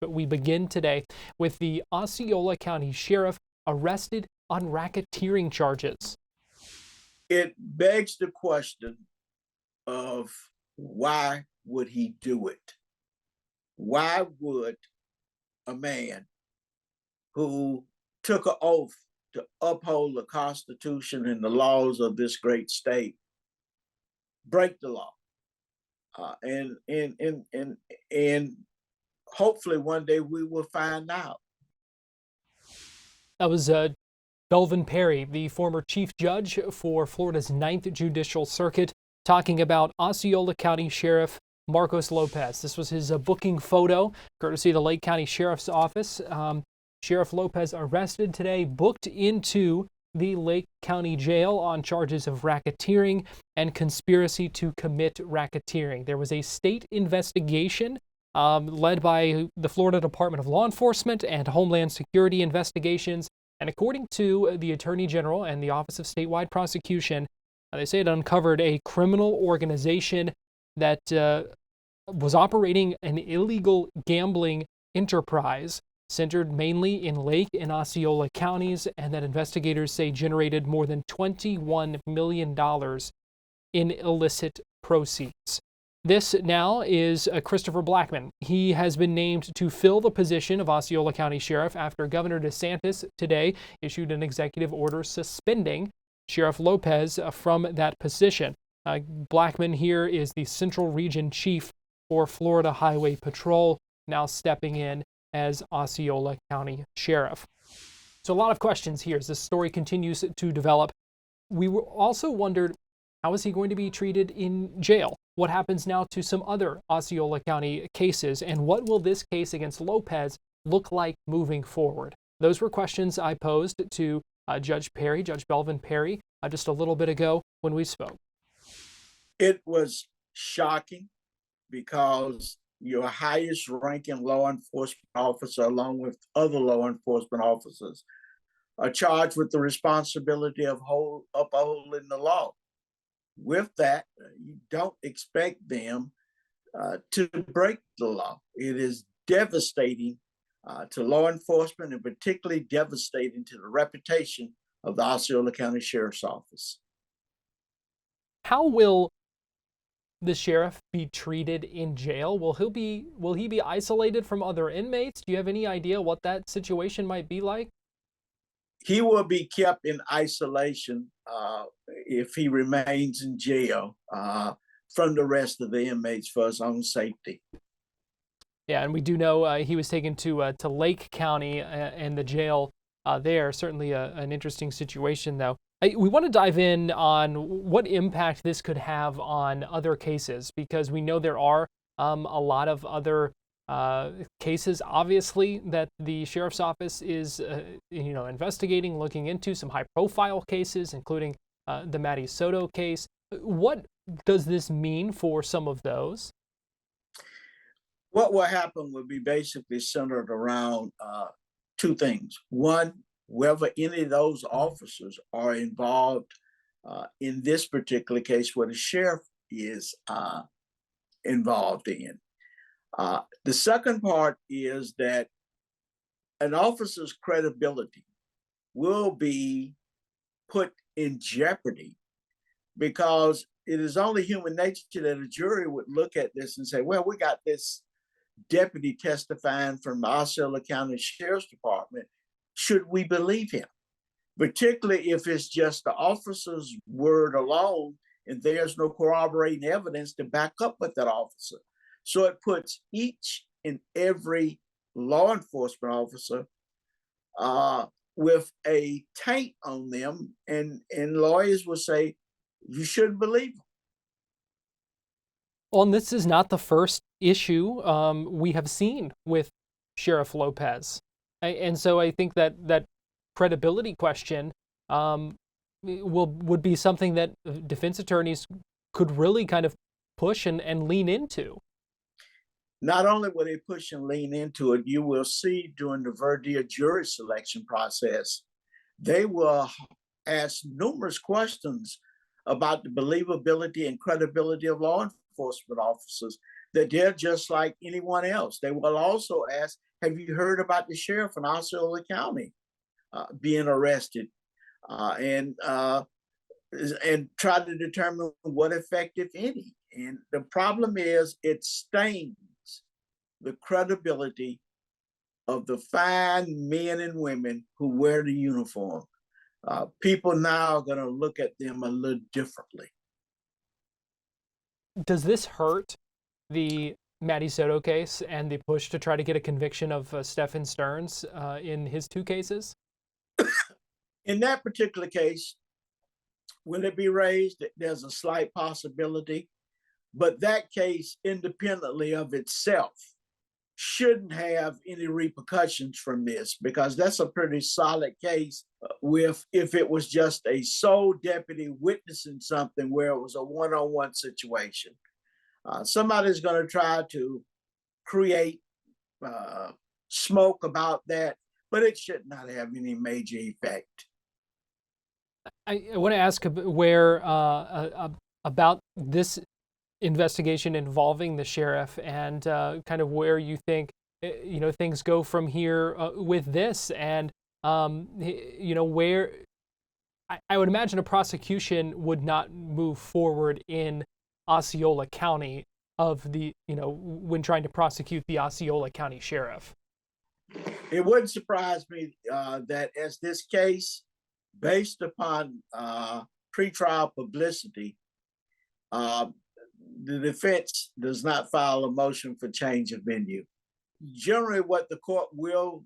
But we begin today with the Osceola County Sheriff arrested on racketeering charges. It begs the question of why would he do it? Why would a man who took an oath to uphold the Constitution and the laws of this great state break the law? And hopefully one day we will find out. That was Belvin Perry, the former chief judge for Florida's 9th Judicial Circuit, talking about Osceola County Sheriff Marcos Lopez. This was his booking photo, courtesy of the Lake County Sheriff's Office. Sheriff Lopez arrested today, booked into the Lake County Jail on charges of racketeering and conspiracy to commit racketeering. There was a state investigation led by the Florida Department of Law Enforcement and Homeland Security Investigations. And according to the Attorney General and the Office of Statewide Prosecution, they say it uncovered a criminal organization that was operating an illegal gambling enterprise centered mainly in Lake and Osceola counties, and that investigators say generated more than $21 million in illicit proceeds. This now is Christopher Blackman. He has been named to fill the position of Osceola County Sheriff after Governor DeSantis today issued an executive order suspending Sheriff Lopez from that position. Blackman here is the Central Region Chief for Florida Highway Patrol, now stepping in as Osceola County Sheriff. So a lot of questions here as this story continues to develop. We also wondered, how is he going to be treated in jail? What happens now to some other Osceola County cases? And what will this case against Lopez look like moving forward? Those were questions I posed to Judge Belvin Perry, just a little bit ago when we spoke. It was shocking because your highest ranking law enforcement officer, along with other law enforcement officers, are charged with the responsibility of upholding the law. With that, you don't expect them to break the law. It is devastating to law enforcement, and particularly devastating to the reputation of the Osceola County Sheriff's Office. How will the sheriff be treated in jail? Will he be isolated from other inmates? Do you have any idea what that situation might be like? He will be kept in isolation if he remains in jail from the rest of the inmates for his own safety. Yeah, and we do know he was taken to Lake County and the jail there. Certainly an interesting situation, though. We want to dive in on what impact this could have on other cases, because we know there are a lot of other cases, obviously, that the sheriff's office is investigating, looking into, some high-profile cases, including the Maddie Soto case. What does this mean for some of those? What will happen will be basically centered around two things. One, whether any of those officers are involved in this particular case where the sheriff is involved in. The second part is that an officer's credibility will be put in jeopardy, because it is only human nature that a jury would look at this and say, well, we got this deputy testifying from the Osceola County Sheriff's Department. Should we believe him? Particularly if it's just the officer's word alone and there's no corroborating evidence to back up with that officer. So it puts each and every law enforcement officer with a taint on them, and lawyers will say, you shouldn't believe them. Well, and this is not the first issue we have seen with Sheriff Lopez. And so I think that credibility question would be something that defense attorneys could really kind of push and lean into. Not only will they push and lean into it, you will see during the voir dire jury selection process, they will ask numerous questions about the believability and credibility of law enforcement officers. that they're just like anyone else. They will also ask, have you heard about the sheriff in Osceola County being arrested? And try to determine what effect, if any. And the problem is it stains the credibility of the fine men and women who wear the uniform. People now are going to look at them a little differently. Does this hurt the Maddie Soto case and the push to try to get a conviction of Stephan Sterns in his two cases? In that particular case, will it be raised? There's a slight possibility, but that case independently of itself shouldn't have any repercussions from this, because that's a pretty solid case with, if it was just a sole deputy witnessing something where it was a one-on-one situation. Somebody's going to try to create smoke about that, but it should not have any major effect. I want to ask about this investigation involving the sheriff, and kind of where you think things go from here with this, and where I would imagine a prosecution would not move forward in Osceola County when trying to prosecute the Osceola County sheriff. It wouldn't surprise me that as this case, based upon pretrial publicity, the defense does not file a motion for change of venue. Generally, what the court will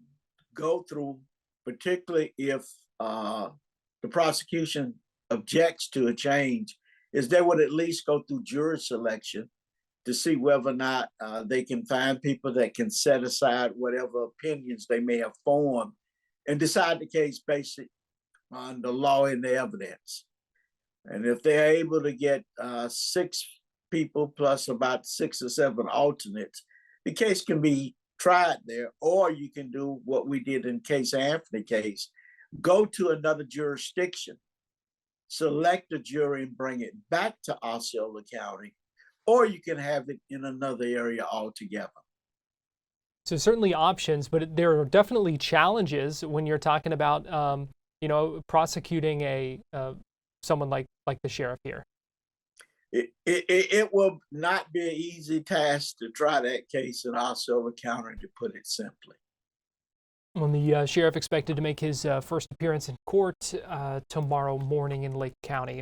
go through, particularly if the prosecution objects to a change, is they would at least go through jury selection to see whether or not they can find people that can set aside whatever opinions they may have formed and decide the case based on the law and the evidence. And if they're able to get 6 people plus about 6 or 7 alternates, the case can be tried there. Or you can do what we did in Case Anthony case, go to another jurisdiction, select a jury and bring it back to Osceola County, or you can have it in another area altogether. So certainly options, but there are definitely challenges when you're talking about prosecuting someone like the sheriff here. It will not be an easy task to try that case in Osceola County, to put it simply. Well, the sheriff expected to make his first appearance in court tomorrow morning in Lake County.